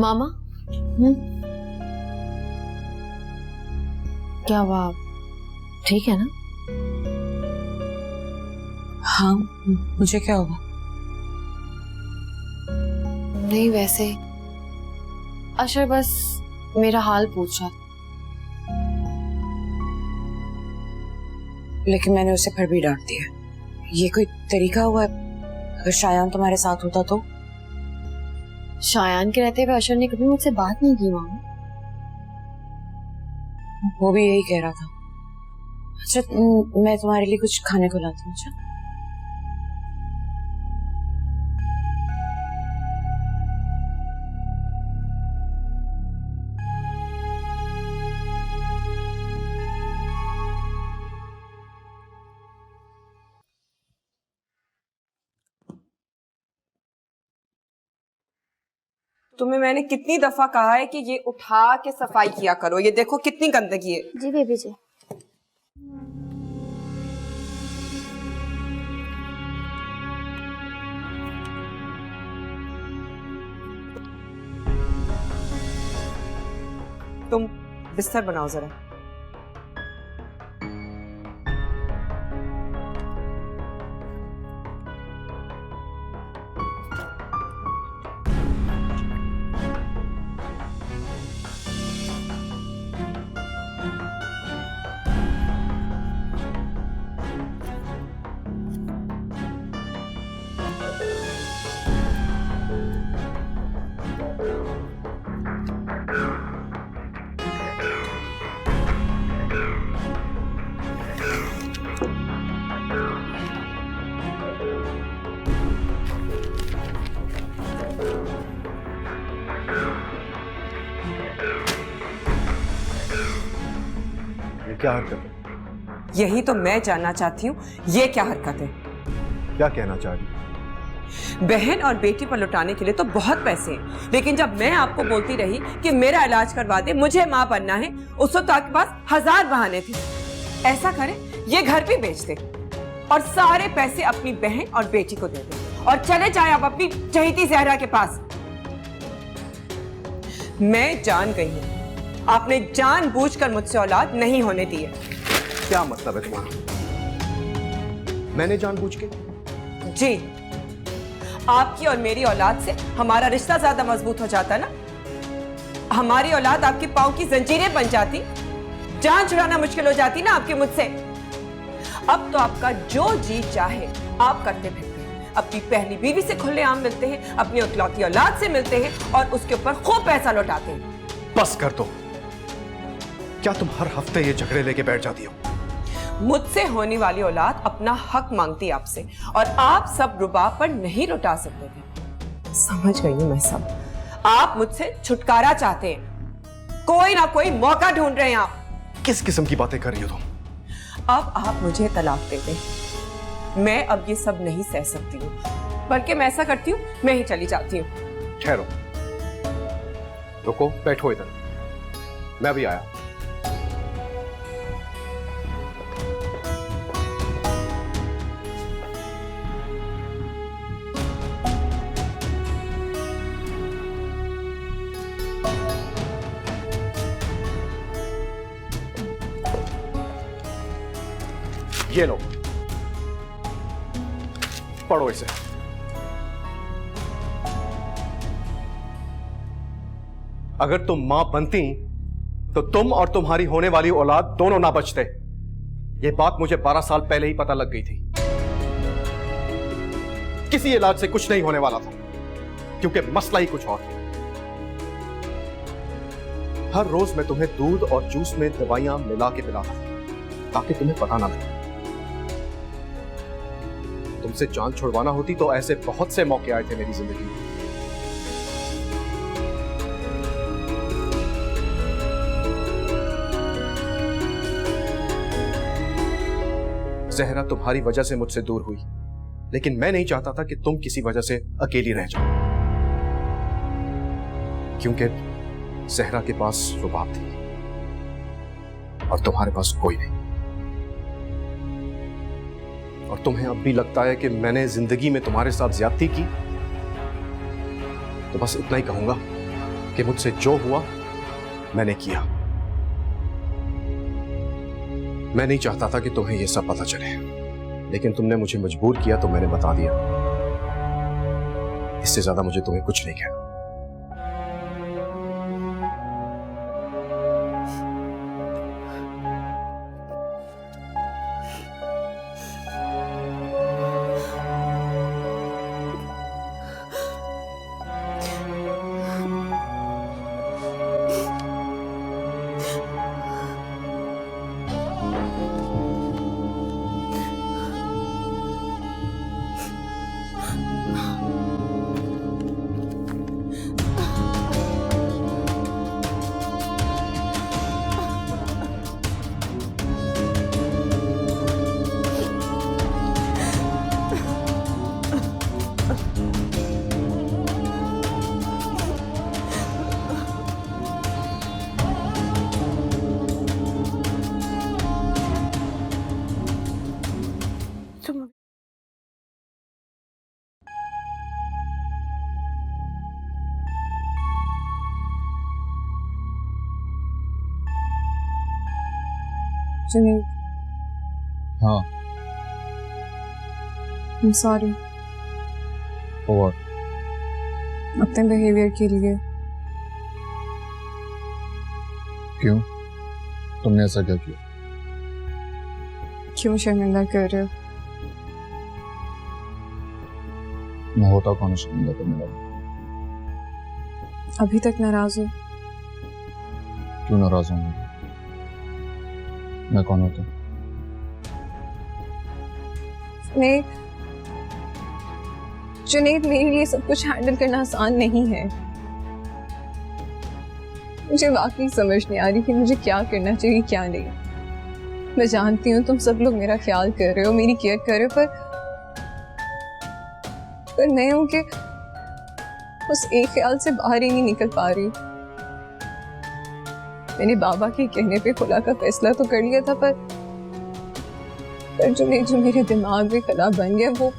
मामा क्या हुआ, ठीक है ना? हाँ, मुझे क्या हुआ? नहीं वैसे अशर बस मेरा हाल पूछ रहा था। लेकिन मैंने उसे फिर भी डांट दिया। ये कोई तरीका हुआ? अगर शायान तुम्हारे साथ होता तो? शायान के रहते हुए अशर ने कभी मुझसे बात नहीं की मामा। वो भी यही कह रहा था। अच्छा, मैं तुम्हारे लिए कुछ खाने को लाती हूँ। अच्छा तुम्हें मैंने कितनी दफा कहा है कि ये उठा के सफाई किया करो। ये देखो कितनी गंदगी है। जी बेबी जी। तुम बिस्तर बनाओ जरा। क्या हरकत है? यही तो मैं जानना चाहती हूँ, ये क्या हरकत है? क्या कहना चाह रही? बहन और बेटी पर लुटाने के लिए तो बहुत पैसे हैं, लेकिन जब मैं आपको बोलती रही कि मेरा इलाज करवा दे, मुझे माँ बनना है, उस वक्त आपके पास 1000 बहाने थे। ऐसा करें, ये घर भी बेच दे और सारे पैसे अपनी बहन और बेटी को दे दे और चले जाए अब अपनी चहेती जहरा के पास। मैं जान गई हूँ, आपने जानबूझकर मुझसे औलाद नहीं होने दी है। क्या मतलब है तुम्हारा? मैंने जानबूझ के? जी, आपकी और मेरी औलाद से हमारा रिश्ता ज्यादा मजबूत हो जाता ना। हमारी औलाद आपके पांव की जंजीरें बन जाती, जान छुड़ाना मुश्किल हो जाती ना आपके मुझसे। अब तो आपका जो जी चाहे आप करते फिरते हैं, अपनी पहली बीवी से खुलेआम मिलते हैं, अपनी इकलौती औलाद से मिलते हैं और उसके ऊपर खूब पैसा लौटाते हैं। बस कर दो। क्या तुम हर हफ्ते ये झगड़े लेके बैठ जाती हो? मुझसे होने वाली औलाद अपना हक मांगती आपसे और आप सब रुबाब पर नहीं लुटा सकते थे। समझ गई हूं मैं सब। आप मुझसे छुटकारा चाहते हैं, कोई ना कोई मौका ढूंढ रहे हैं आप। किस किस्म की बातें कर रही हो तुम? अब आप मुझे तलाक दे दें, मैं अब ये सब नहीं सह सकती हूँ, बल्कि मैं ऐसा करती हूँ, मैं ही चली जाती हूँ। ठहरो, रुको, बैठो इधर, मैं भी आया। ये लो, पढ़ो इसे। अगर तुम मां बनती तो तुम और तुम्हारी होने वाली औलाद दोनों ना बचते। यह बात मुझे 12 साल पहले ही पता लग गई थी। किसी इलाज से कुछ नहीं होने वाला था, क्योंकि मसला ही कुछ और। हर रोज मैं तुम्हें दूध और जूस में दवाइयां मिला के पिलाता था, ताकि तुम्हें पता ना लगे। तुमसे जान छुड़वाना होती तो ऐसे बहुत से मौके आए थे मेरी जिंदगी में। जहरा तुम्हारी वजह से मुझसे दूर हुई, लेकिन मैं नहीं चाहता था कि तुम किसी वजह से अकेली रह जाओ, क्योंकि जहरा के पास रुबाब थी और तुम्हारे पास कोई नहीं। और तुम्हें अब भी लगता है कि मैंने जिंदगी में तुम्हारे साथ ज्यादती की, तो बस इतना ही कहूंगा कि मुझसे जो हुआ मैंने किया। मैं नहीं चाहता था कि तुम्हें यह सब पता चले, लेकिन तुमने मुझे मजबूर किया तो मैंने बता दिया। इससे ज्यादा मुझे तुम्हें कुछ नहीं कहना। जुनैद, हाँ। I'm sorry और अपने बिहेवियर के लिए। क्यों? तुमने ऐसा क्या किया? क्यों शर्मिंदा कर रहे हो? मैं होता कौन शर्मिंदा करने वाला? अभी तक नाराज हो? क्यों नाराज हूँ? मैं कौन होता? जुनैद, मेरे लिए सब कुछ हैंडल करना आसान नहीं है। मुझे वाकई समझ नहीं आ रही कि मुझे क्या करना चाहिए क्या नहीं। मैं जानती हूँ तुम सब लोग मेरा ख्याल कर रहे हो, मेरी केयर कर रहे हो, पर मैं हूँ कि उस एक ख्याल से बाहर ही नहीं निकल पा रही। मैंने बाबा के कहने पे खुला का फैसला तो कर लिया था, पर जो मेरे दिमाग में कला बन गया वो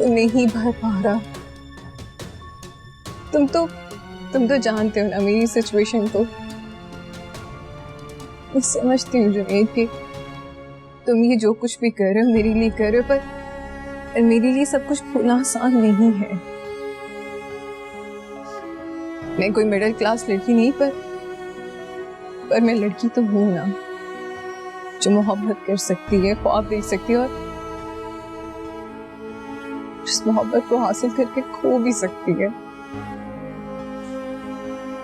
नहीं भर पा रहा। तुम तो जानते हो ना मेरी सिचुएशन को। मैं समझती हूँ जुनैद कि तुम ये जो कुछ भी कर रहे हो मेरे लिए कर रहे हो, पर मेरे लिए सब कुछ भूलना आसान नहीं है। मैं कोई मिडिल क्लास लड़की नहीं, पर मैं लड़की तो हूं ना, जो मोहब्बत कर सकती है, ख्वाब देख सकती है और जिस मोहब्बत को हासिल करके खो भी सकती है।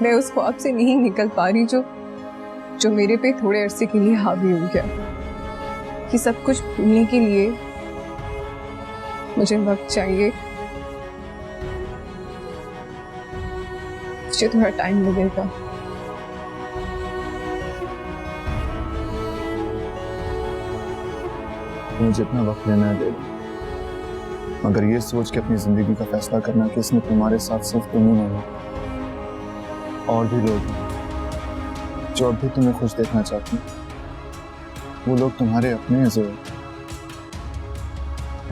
मैं उस ख्वाब से नहीं निकल पा रही जो मेरे पे थोड़े अरसे के लिए हावी हो गया। कि सब कुछ भूलने के लिए मुझे वक्त चाहिए, मुझे थोड़ा टाइम लगेगा। मुझे इतना वक्त लेना है दे, मगर ये सोच के अपनी जिंदगी का फैसला करना कि इसमें तुम्हारे साथ सिर्फ तुम ही नहीं, और भी लोग हैं जो अब भी तुम्हें खुश देखना चाहते हैं। वो लोग तुम्हारे अपने हैं जो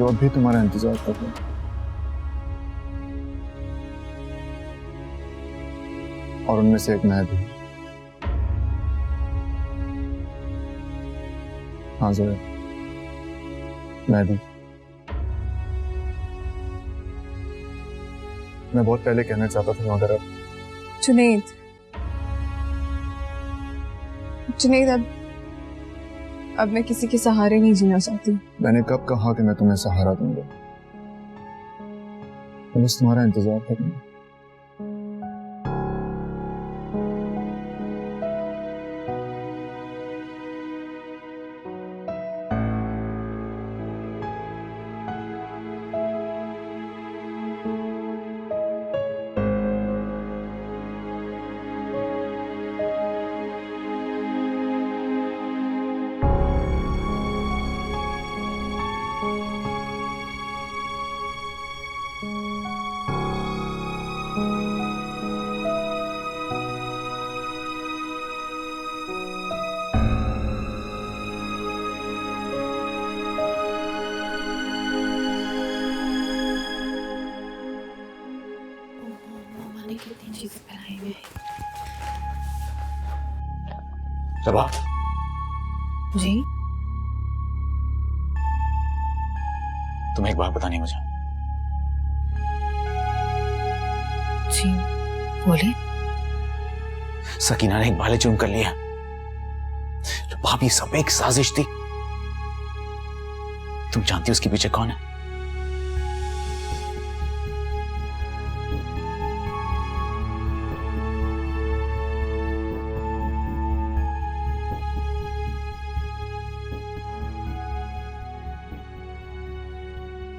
अब भी तुम्हारा इंतजार कर रहे हैं। और उनमें से एक मैं भी। हाँ ज़ोया, मैं भी। मैं बहुत पहले कहना चाहता था मगर अब जुनैद, अब मैं किसी के सहारे नहीं जीना चाहती। मैंने कब कहा कि मैं तुम्हें सहारा दूंगा? मैं बस तुम्हारा इंतजार करूंगा। सबा, जी तुम्हें एक बात बतानी है मुझे। जी बोलिए। सकीना ने इकबाल जुर्म कर लिया। तो भाभी सब एक साजिश थी। तुम जानती हो उसके पीछे कौन है?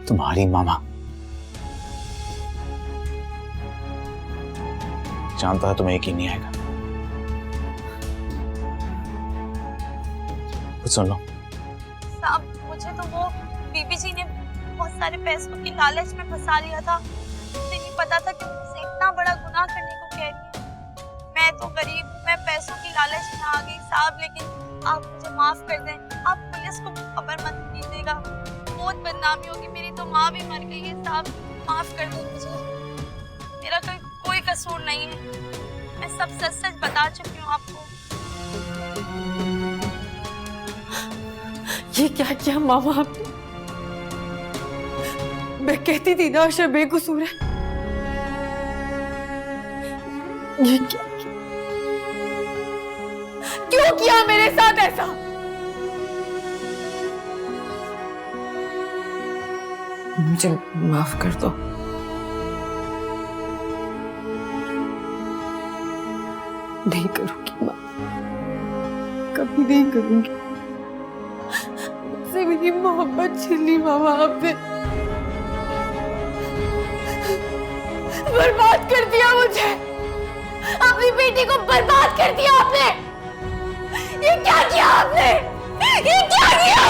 तुम्हारी मामा। जानता था तुम्हें यकीन नहीं आएगा। कुछ सुन लो। साहब मुझे तो वो बीबी जी ने बहुत सारे पैसों की लालच में फंसा लिया था। मुझे नहीं पता था कि मुझसे इतना बड़ा गुनाह करने को कह रही है। मैं तो गरीब, मैं पैसों की लालच में आ गई साहब, लेकिन आप मुझे माफ कर दें। आप पुलिस को खबर मत कीजिएगा, बहुत बदनामी होगी। मेरी तो माँ भी मर गई है साहब, माफ कर दो मुझे। मेरा कोई कसूर नहीं है, मैं सब सच सच बता चुकी हूँ आपको। ये क्या किया मामा आपने? मैं कहती थी ना आशा बेकसूर है। ये क्या किया? क्यों किया मेरे साथ ऐसा? मुझे माफ कर दो। नहीं करूंगी माँ, कभी नहीं करूंगी। मुझसे मेरी मोहब्बत छीन ली मामा आपने। बर्बाद कर दिया मुझे, अपनी बेटी को बर्बाद कर दिया आपने। ये क्या किया आपने? ये क्या किया?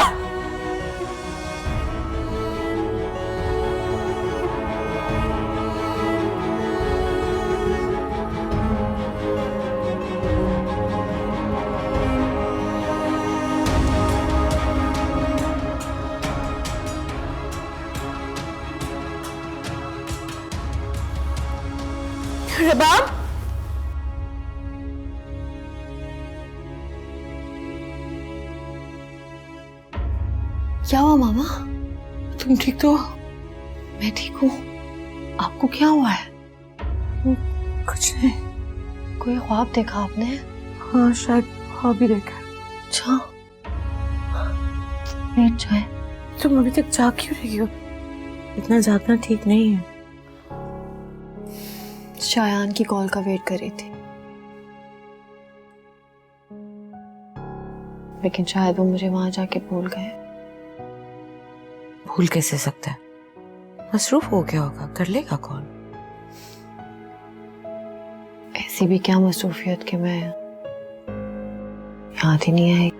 रबाब, क्या हुआ मामा? तुम ठीक तो? मैं ठीक हूँ, आपको क्या हुआ है? कुछ नहीं। कोई ख्वाब देखा आपने? हाँ शायद ख्वाब ही देखा। अच्छा, लेट जाए। तुम अभी तक जाग क्यों रही हो? इतना जागना ठीक नहीं है। शायान की कॉल का वेट कर रही थी, लेकिन शायद वो मुझे वहां जाके भूल गए। भूल कैसे सकता है? मसरूफ हो गया होगा, कर लेगा कॉल। ऐसी भी क्या मसरूफियत कि मैं याद ही नहीं आई।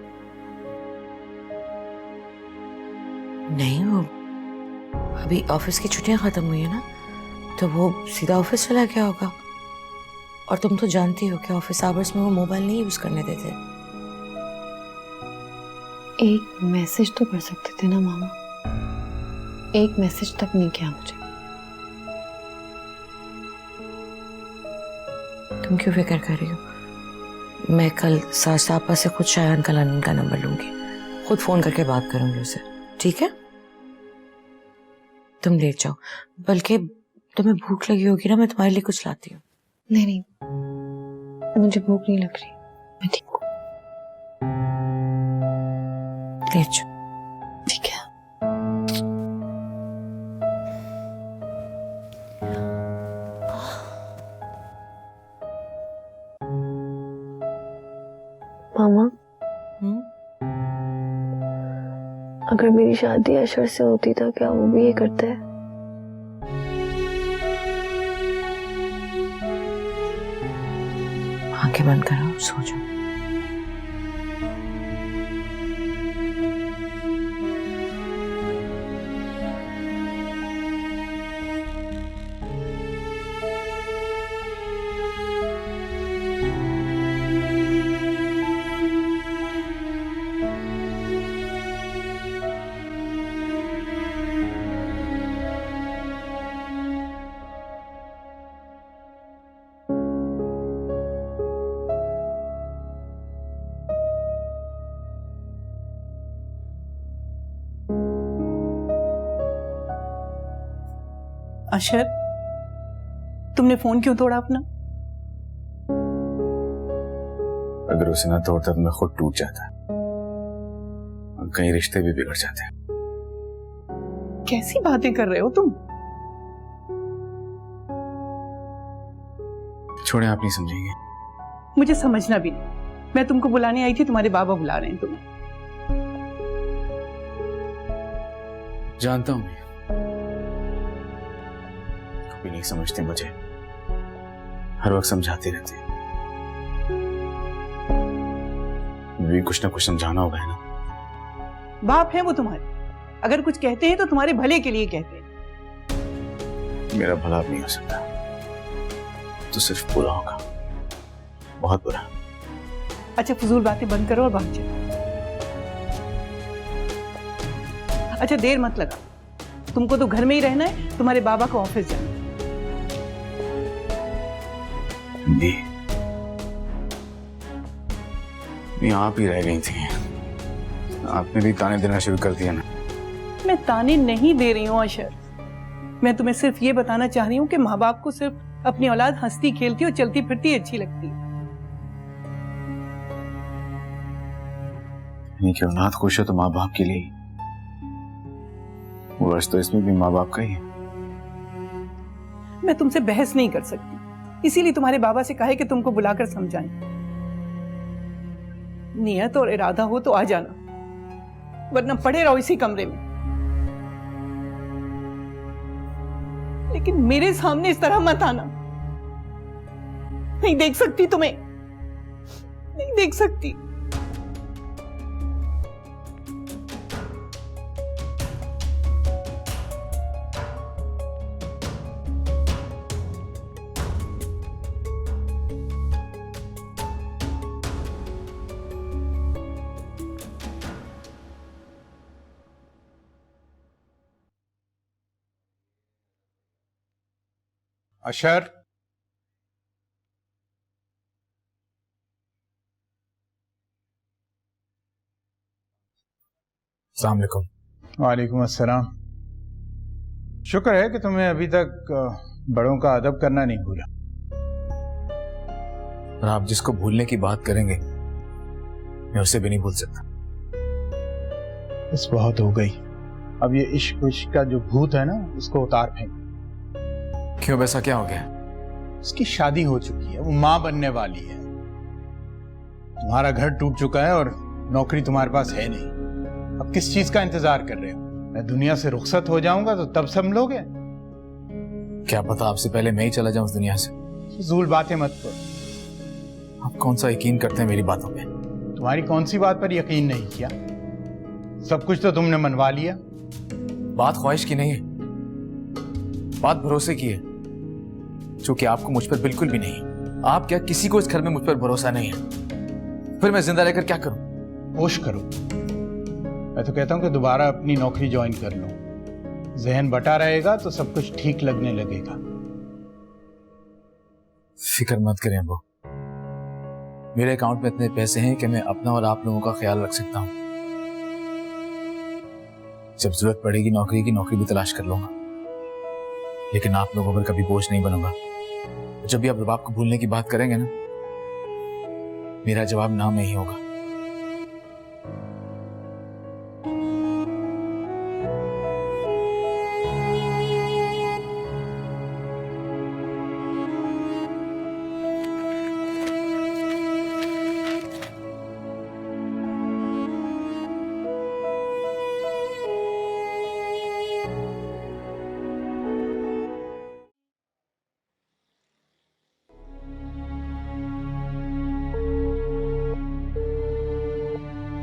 नहीं, वो अभी ऑफिस की छुट्टियां खत्म हुई है ना, तो वो सीधा ऑफिस चला गया होगा। और तुम तो जानती हो कि ऑफिस आवर्स में वो मोबाइल नहीं यूज करने देते। एक मैसेज तो कर सकते थे ना मामा, एक मैसेज तक नहीं किया मुझे। तुम क्यों फिक्र कर रही हो? मैं कल सापा से खुद शायान का लंदन का नंबर लूंगी, खुद फोन करके बात करूंगी उसे, ठीक है? तुम लेट जाओ, बल्कि तुम्हें भूख लगी होगी ना, मैं तुम्हारे लिए कुछ लाती हूँ। नहीं नहीं, मुझे भूख नहीं लग रही, मैं ठीक हूँ। लेट जाओ। ठीक है। मामा, अगर मेरी शादी अशर से होती तो क्या वो भी ये करता है? आंखें बंद करो, सो जाओ। अशर, तुमने फोन क्यों तोड़ा अपना? अगर उसे ना तोड़ता तो मैं खुद टूट जाता और कई रिश्ते भी बिगड़ जाते। कैसी बातें कर रहे हो तुम? छोड़े, आप नहीं समझेंगे। मुझे समझना भी नहीं। मैं तुमको बुलाने आई थी, तुम्हारे बाबा बुला रहे हैं तुम्हें। जानता हूं मैं, कभी नहीं समझते मुझे, हर वक्त समझाते रहते। भी कुछ ना कुछ समझाना होगा है ना। बाप है वो तुम्हारे, अगर कुछ कहते हैं तो तुम्हारे भले के लिए कहते हैं। मेरा भला भी नहीं हो सकता, तो सिर्फ बुरा होगा, बहुत बुरा। अच्छा, फजूल बातें बंद करो और भाग जाओ। अच्छा, देर मत लगा, तुमको तो घर में ही रहना है, तुम्हारे बाबा को ऑफिस जाना है। नहीं, आप ही रह गई थी, आपने भी ताने देना शुरू कर दिया ना। मैं ताने नहीं दे रही हूँ अशर, मैं तुम्हें सिर्फ ये बताना चाह रही हूँ कि माँ बाप को सिर्फ अपनी औलाद हंसती खेलती और चलती फिरती अच्छी लगती है। कि औलाद खुश हो तो माँ बाप के लिए, वर्ष तो इसमें भी माँ बाप का ही है। मैं तुमसे बहस नहीं कर सकती, इसीलिए तुम्हारे बाबा से कहा है कि तुमको बुलाकर समझाएं। नियत और इरादा हो तो आ जाना, वरना पड़े रहो इसी कमरे में। लेकिन मेरे सामने इस तरह मत आना, नहीं देख सकती तुम्हें, नहीं देख सकती। अशर, अस्सलाम वालेकुम। वालेकुम अस्सलाम। शुक्र है कि तुम्हें अभी तक बड़ों का अदब करना नहीं भूला। और आप जिसको भूलने की बात करेंगे, मैं उसे भी नहीं भूल सकता। बस बहुत हो गई, अब ये इश्क विश्क का जो भूत है ना, उसको उतार फेंक। क्यों, वैसा क्या हो गया? उसकी शादी हो चुकी है, वो माँ बनने वाली है। तुम्हारा घर टूट चुका है और नौकरी तुम्हारे पास है नहीं। अब किस चीज का इंतजार कर रहे हो? मैं दुनिया से रुखसत हो जाऊंगा तो तब संभलोगे। क्या पता आपसे पहले मैं ही चला जाऊं उस दुनिया से। फजूल बातें मत करो। आप कौन सा यकीन करते हैं मेरी बातों पे? तुम्हारी कौन सी बात पर यकीन नहीं किया? सब कुछ तो तुमने मनवा लिया। बात ख्वाहिश की नहीं है, बात भरोसे की है, जो कि आपको मुझ पर बिल्कुल भी नहीं है। आप क्या, किसी को इस घर में मुझ पर भरोसा नहीं है? फिर मैं जिंदा रहकर क्या करूं? होश करो। मैं तो कहता हूं कि दोबारा अपनी नौकरी ज्वाइन कर लो, जहन बटा रहेगा तो सब कुछ ठीक लगने लगेगा। फिक्र मत करें अब्बू, मेरे अकाउंट में इतने पैसे हैं कि मैं अपना और आप लोगों का ख्याल रख सकता हूं। जब जरूरत पड़ेगी नौकरी की, नौकरी भी तलाश कर लूंगा, लेकिन आप लोगों पर कभी बोझ नहीं बनूंगा। जब भी आप रुबाब को भूलने की बात करेंगे ना, मेरा जवाब ना में ही होगा।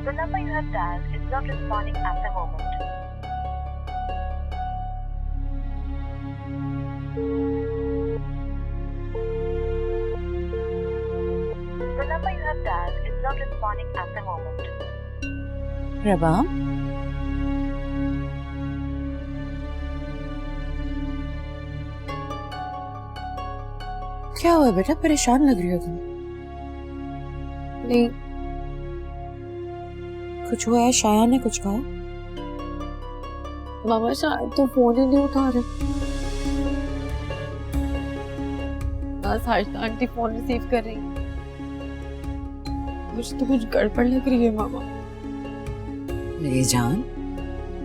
The number you have dialed is not responding at the moment. The number you have dialed is not responding at the moment. रबाब, क्या हुआ बेटा, परेशान लग रही हो तुम? नहीं, कुछ हुआ है? शाया ने कुछ कहा? मामा शायद तो फोन ही नहीं उठा रहे। ना साजिदा आंटी फोन रिसीव कर रही है। मुझे तो कुछ गड़बड़ लग रही है मामा। मेरी जान,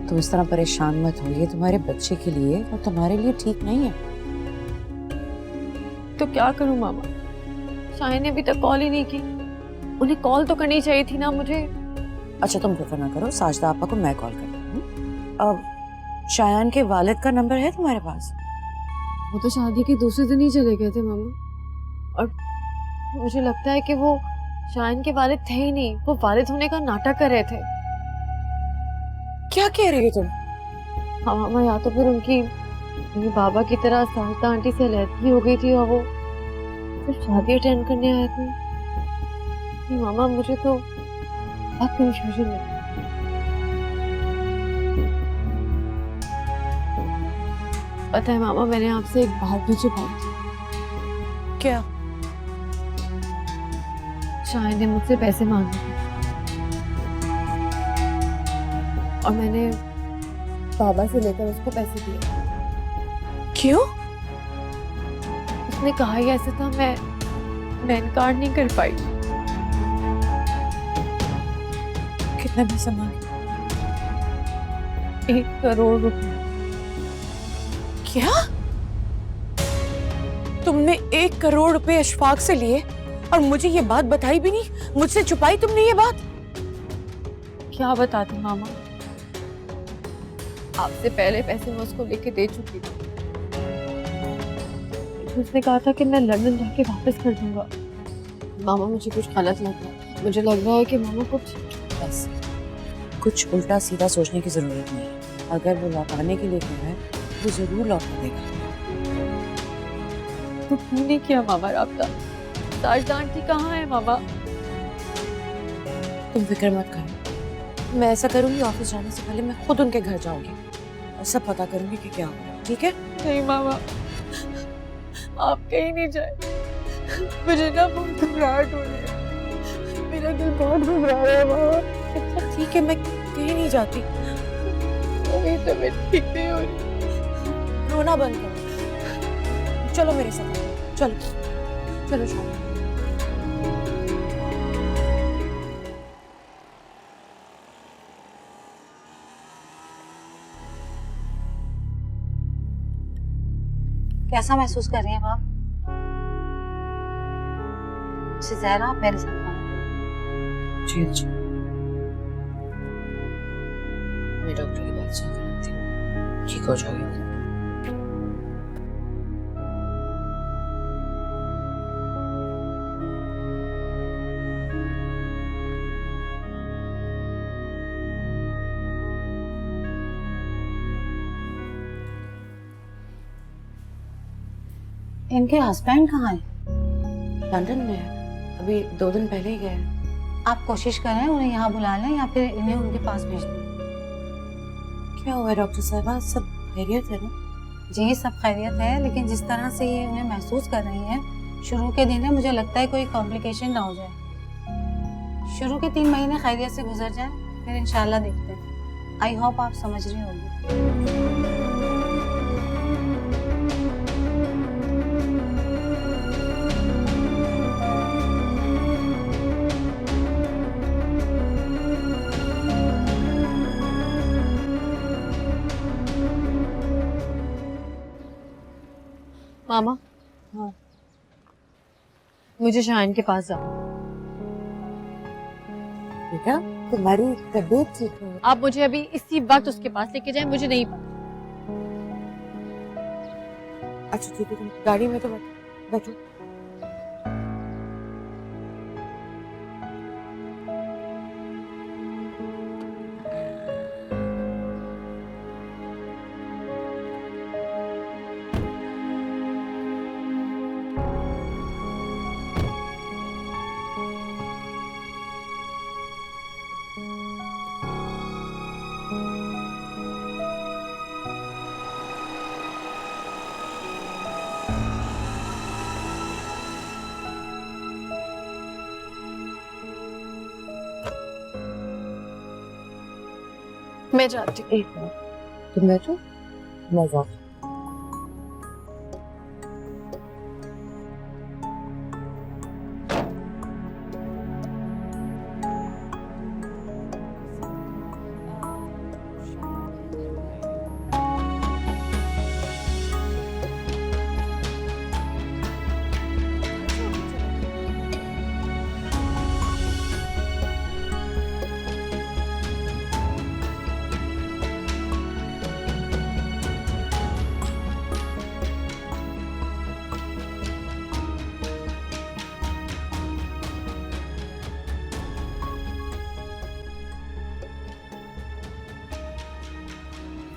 तुम इस तरह परेशान मत हो, ये तुम्हारे बच्चे के लिए और तुम्हारे लिए ठीक नहीं है। तो क्या करूं मामा? शायन ने अभी तक कॉल ही नहीं की। उन्हें कॉल तो करनी चाहिए थी ना मुझे। अच्छा तुम फिक्र ना करो, साजिदा आपा को मैं कॉल करती हूँ। अब शायान के वालिद का नंबर है तुम्हारे पास? वो तो शादी के दूसरे दिन ही चले गए थे मामा, और मुझे लगता है कि वो शायन के वालिद थे ही नहीं, वो वालिद होने का नाटक कर रहे थे। क्या कह रही हो तुम? हाँ मामा, या तो फिर उनकी मेरे बाबा की तरह साजिदा आंटी से अलहदगी हो गई थी और वो फिर शादी अटेंड करने आए थे। नहीं मामा, मुझे तो बहुत कंफ्यूजन है। पता है मामा, मैंने आपसे एक बात भी छुपाई थी। क्या? शायद ने मुझसे पैसे मांगे थे और मैंने बाबा से लेकर उसको पैसे दिए। क्यों? उसने कहा ही ऐसा था, मैं इनकार नहीं कर पाई। कितना पैसा मांगे? 1 करोड़ रुपए। क्या? तुमने 1 करोड़ रुपए अशफाक से लिए और मुझे ये बात बताई भी नहीं? मुझसे छुपाई तुमने ये बात? क्या बताती मामा, आपसे पहले पैसे मैं उसको लेके दे चुकी थी। उसने कहा था कि मैं लंदन जाके वापस कर दूंगा। मामा मुझे कुछ गलत लग रहा है, मुझे लग रहा है कि मामा कुछ बस कुछ उल्टा सीधा सोचने की जरूरत नहीं है। अगर वो लौटाने के लिए कह रहा है वो जरूर लौटा देगा। तो क्यों नहीं किया मामा राब्ता? साजिदा आंटी कहाँ है मामा? तुम फिक्र मत करो, मैं ऐसा करूंगी ऑफिस जाने से पहले मैं खुद उनके घर जाऊंगी और सब पता करूंगी कि क्या हो रहा है, ठीक है? नहीं मामा, आप कहीं नहीं जाए। मुझे ना बहुत घबराहट हो रही है, मेरा दिल बहुत घबरा रहा है मामा। अच्छा ठीक है, मैं कहीं नहीं जाती। मेरी तबीयत ठीक नहीं हो रही। रोना बंद करो, चलो मेरे साथ, चलो चलो शाम। कैसा महसूस कर रही हैं आप? ज़हरा, आप मेरे साथ आएं। जी जी, मैं डॉक्टर की बात सुन कर आती हूँ, ठीक हो जाएगी। इनके हस्बैंड कहाँ हैं? लंदन में है, अभी 2 दिन पहले ही गए हैं। आप कोशिश करें उन्हें यहाँ बुला लें या फिर इन्हें उनके पास भेज दें। क्या हुआ डॉक्टर साहबा, सब खैरियत है ना? जी सब खैरियत है, लेकिन जिस तरह से ये उन्हें महसूस कर रही हैं, शुरू के दिन है, मुझे लगता है कोई कॉम्प्लिकेशन ना हो जाए। शुरू के 3 महीने खैरियत से गुजर जाए, फिर इंशाल्लाह देखते हैं। आई होप आप समझ रही होंगी। मामा, हाँ, मुझे शायन के पास जाओ। बेटा तुम्हारी तबीयत ठीक है? आप मुझे अभी इसी वक्त उसके पास लेके जाएं, मुझे नहीं पता। अच्छा ठीक है, तुम गाड़ी में तो बैठो। मैं जाती हूँ। एक मिनट, तुम बैठो, मैं जाती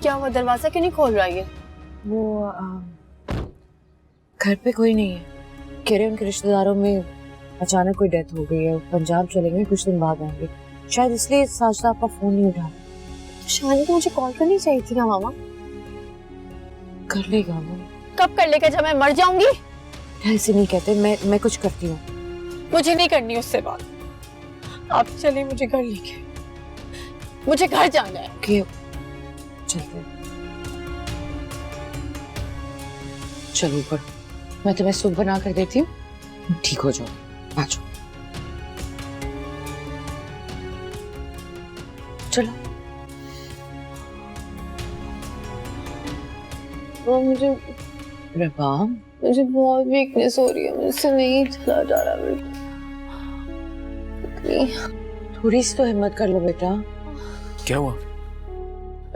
क्या हुआ, दरवाजा क्यों नहीं खोल रहा है? वो घर पे कोई नहीं है, कह रहे उनके रिश्तेदारों में अचानक कोई डेथ हो गई है, पंजाब चलेंगे, कुछ दिन बाद आएंगे, शायद इसलिए साजिदा आपका फोन नहीं उठा। शादी को मुझे कॉल करनी चाहिए थी ना मामा। कर लेगा वो। कब कर लेगा, जब मैं मर जाऊंगी? ऐसे नहीं कहते, मैं कुछ करती हूँ। मुझे नहीं करनी उससे बात, आप चलिए मुझे घर लेके, मुझे घर जाना है। क्यों? चलते हैं। चलो ऊपर, मैं तुम्हें सूप बना कर देती हूँ, ठीक हो जाओ, आ जाओ। चलो। वो मुझे रबाम, मुझे बहुत वीकनेस हो रही है, मुझसे नहीं चला जा रहा मेरे को। थोड़ी सी तो हिम्मत कर लो बेटा। क्या हुआ?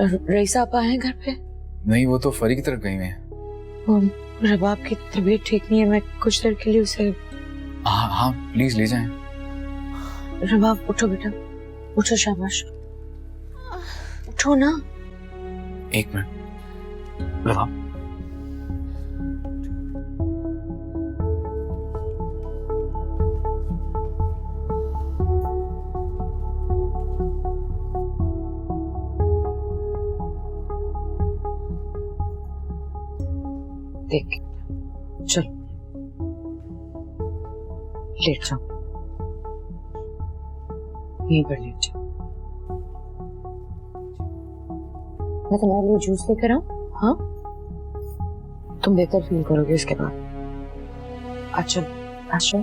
रईसा आपा हैं घर पे? नहीं, वो तो फरी की तरफ गई हुई हैं। रबाब की तबीयत ठीक नहीं है, मैं कुछ देर के लिए उसे। हाँ हाँ प्लीज ले जाएं। रबाब उठो बेटा, उठो, शाबाश, उठो ना। एक मिनट रबाब, देख, चलो लेट जाओ, यहीं पर लेट जाओ। मैं तुम्हारे लिए जूस लेकर आऊं? हाँ, तुम बेहतर फील करोगे इसके बाद। अच्छा अच्छा,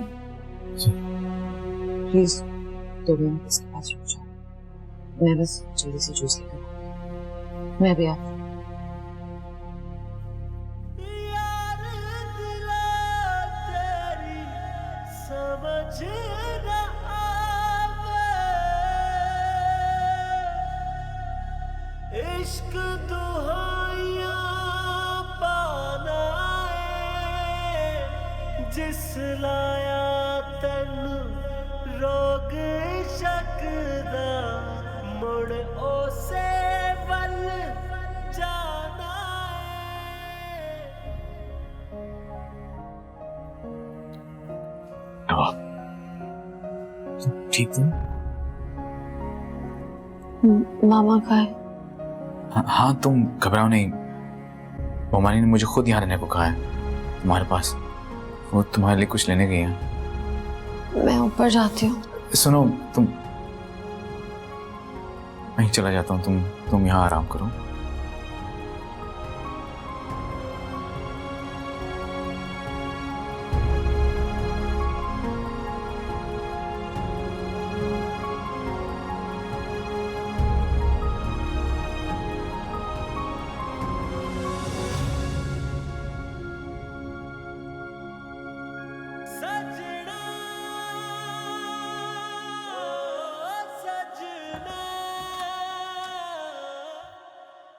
प्लीज 2 मिनट इसके पास रुक जाओ, मैं बस जल्दी से जूस लेकर आऊं। मैं भी आता हूं। इश्क दुहाइयां पाना है जिस लाया तन रोग शकदा मुड़ ओसे वल जाना है। ठीक है? मामा का है। हाँ तुम घबराओ नहीं, मोमानी ने मुझे खुद यहाँ रहने को कहा है तुम्हारे पास, वो तुम्हारे लिए कुछ लेने गई है। मैं ऊपर जाती हूँ। सुनो, तुम, मैं चला जाता हूँ, तुम यहाँ आराम करो।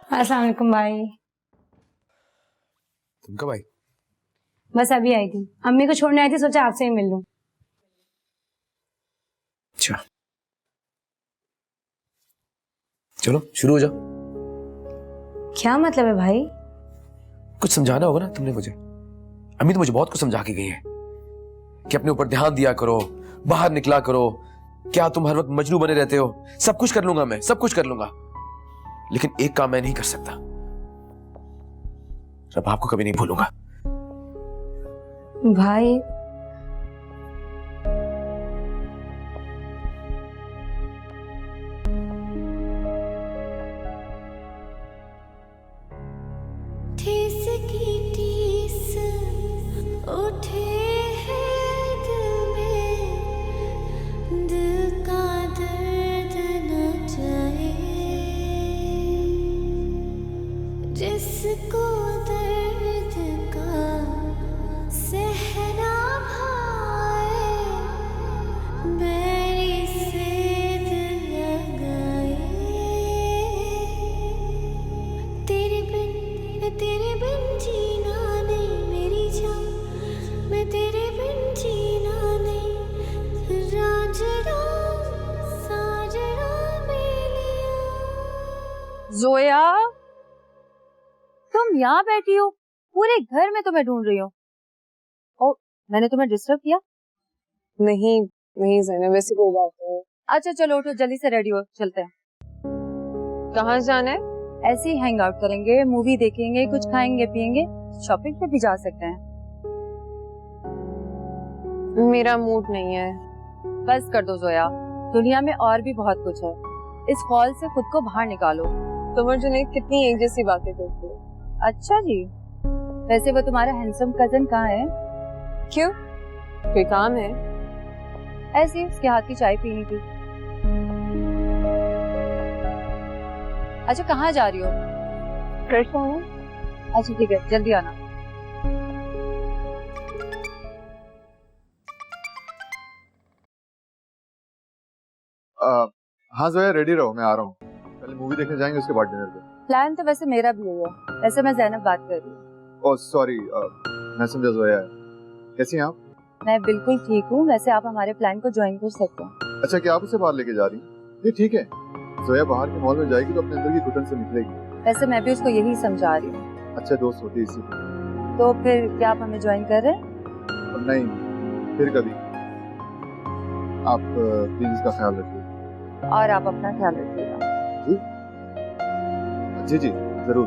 अस्सलाम वालेकुम भाई। तुम कब आई? बस अभी आई थी, अम्मी को छोड़ने आई थी, सोचा आपसे ही मिल लूं। अच्छा चलो शुरू हो जाओ। क्या मतलब है भाई? कुछ समझाना होगा ना तुमने मुझे। अम्मी तो मुझे बहुत कुछ समझा के गई है कि अपने ऊपर ध्यान दिया करो, बाहर निकला करो, क्या तुम हर वक्त मजनू बने रहते हो। सब कुछ कर लूंगा मैं, सब कुछ कर लूंगा, लेकिन एक काम मैं नहीं कर सकता, रबाब को कभी नहीं भूलूंगा। भाई ठेस की टीस उठे हैं दिल में, दिल का दर्द न जाए, जिसको दर्द का सहरा भाए, बैरी से दिल लगाए। तेरे बिन जीना नहीं मेरी जान, मैं तेरे बिन जीना नहीं, रांझना साजना मेलिया। जोया, तुम यहाँ बैठी हो, पूरे घर में तुम्हें ढूंढ रही हो। ओ, मैंने तुम्हें डिस्टर्ब किया? नहीं नहीं ज़ैनब, वैसे कोई बात नहीं। अच्छा चलो उठो, जल्दी से रेडी हो, चलते हैं। कहाँ जाना है? ऐसे ही हैंग आउट करेंगे, मूवी देखेंगे, कुछ खाएंगे पिएंगे, शॉपिंग पे भी जा सकते हैं। मेरा मूड नहीं है। बस कर दो जोया, दुनिया में और भी बहुत कुछ है। इस हॉल से खुद को बाहर निकालो। तुम जुनैद कितनी एक जैसी बातें करती हो। अच्छा जी, वैसे वो तुम्हारा हैंडसम कजन कहाँ है? क्यों, कोई काम है? ऐसे ही उसके हाथ की चाय पीनी थी। अच्छा कहाँ जा रही हो? फ्रेश होना। अच्छा ठीक है, जल्दी आना। हाँ जोया, रेडी रहो, मैं आ रहा हूँ। पहले मूवी देखने जाएंगे, उसके बाद डिनर पे। प्लान तो वैसे मेरा भी है, वैसे मैं ज़ैनब बात कर रही हूँ। ओह सॉरी, मैं समझा जोया है। कैसी हैं आप? मैं बिल्कुल ठीक हूँ। वैसे आप हमारे प्लान को ज्वाइन कर सकते हैं। अच्छा, क्या आप उसे बाहर लेके जा रही हैं? ये ठीक है, जोया बाहर के मॉल में जाएगी तो अपने अंदर की घुटन से निकलेगी। वैसे मैं भी उसको यही समझा रही हूँ। अच्छा दोस्त होती इसी। तो फिर क्या आप हमें ज्वाइन कर रहे हैं? नहीं, फिर कभी। आप प्लीज इसका ख्याल रखिए। और आप अपना ख्याल रखिएगा। जी जी जरूर।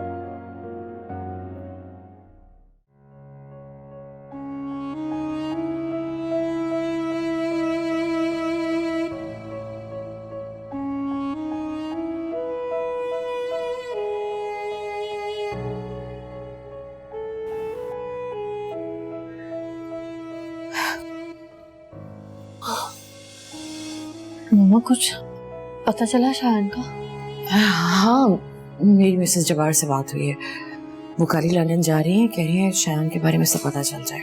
मम्मा कुछ पता चला शायन का? हाँ, मेरी मिसेस जबार से बात हुई है। वो कल ही लंदन जा रही है, कह रही है शायन के बारे में सब पता चल जाए।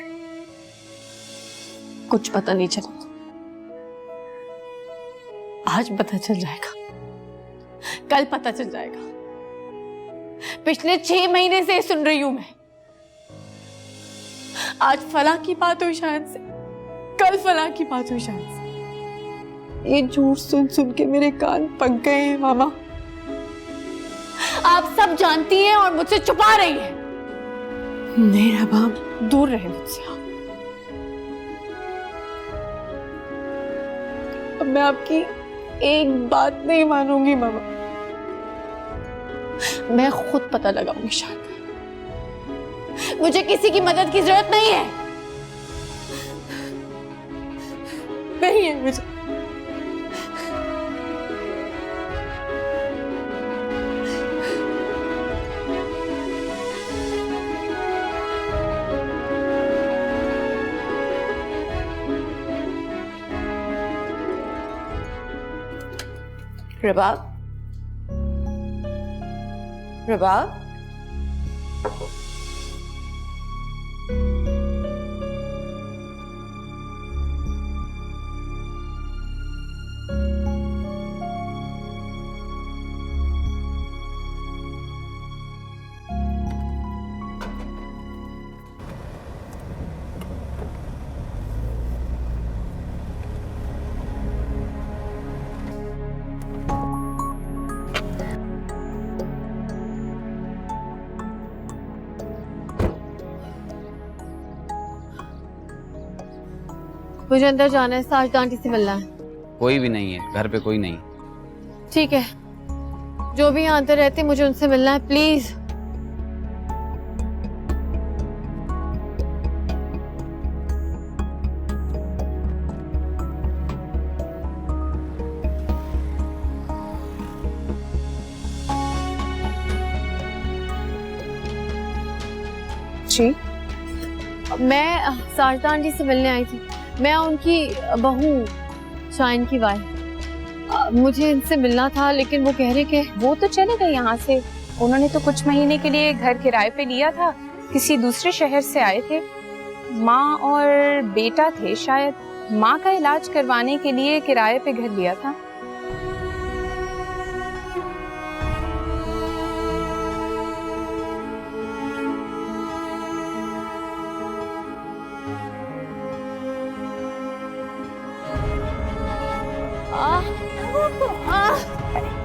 कुछ पता नहीं चला, आज पता चल जाएगा, कल पता चल जाएगा। पिछले 6 महीने से सुन रही हूं मैं। आज फला की बात हुई शायन से, कल फला की बात हुई शायन से। ये झूठ सुन सुन के मेरे कान पक गए हैं मामा। आप सब जानती हैं और मुझसे छुपा रही हैं। मेरा बाप दूर रहे मुझसे। अब मैं आपकी एक बात नहीं मानूंगी मामा, मैं खुद पता लगाऊंगी शायद। मुझे किसी की मदद की जरूरत नहीं है, नहीं है मुझे। प्रभात, प्रभात, मुझे अंदर जाना है, साजिद आंटी से मिलना है। कोई भी नहीं है घर पे, कोई नहीं। ठीक है, जो भी यहाँ अंदर रहते मुझे उनसे मिलना है, प्लीज। जी, मैं साजिदा आंटी से मिलने आई थी। मैं उनकी बहू शाइन की वाइफ। मुझे इनसे मिलना था, लेकिन वो कह रहे कि वो तो चले गए यहाँ से। उन्होंने तो कुछ महीने के लिए घर किराए पे लिया था, किसी दूसरे शहर से आए थे। माँ और बेटा थे शायद। माँ का इलाज करवाने के लिए किराए पे घर लिया था।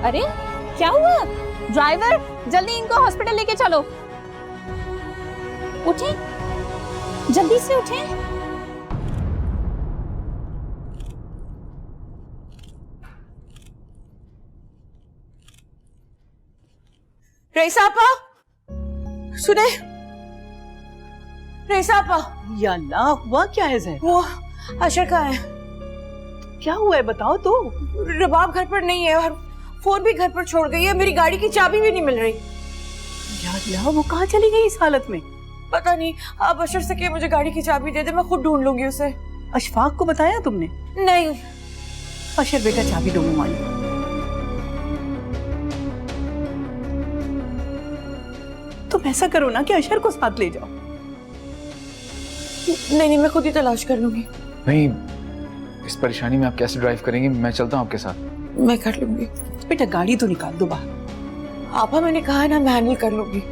अरे क्या हुआ? ड्राइवर, जल्दी इनको हॉस्पिटल लेके चलो। उठे, जल्दी से उठे। रईसा आपा, सुने? रईसा आपा, या अल्लाह, हुआ क्या है ज़हरा? वो अशर कहाँ है? क्या हुआ है बताओ तो। रबाब घर पर नहीं है और फोन भी घर पर छोड़ गई है, मेरी गाड़ी की चाबी भी नहीं मिल रही। या अल्लाह, वो कहाँ चली गई इस हालत में? पता नहीं, आप अशर से कहिए मुझे गाड़ी की चाबी दे दे, मैं खुद ढूंढ लूंगी उसे। अशफाक को बताया तुमने? नहीं। अशर बेटा चाबी दो मुमानी। तुम ऐसा करो ना कि अशर को साथ ले जाओ। नहीं, मैं खुद ही तलाश कर लूंगी। नहीं, इस परेशानी में आप कैसे ड्राइव करेंगी? मैं चलता हूँ आपके साथ। मैं कर लूंगी। बेटा गाड़ी तो निकाल दो बाहर। आपा मैंने कहा है ना, मैं हैंडल कर लूंगी।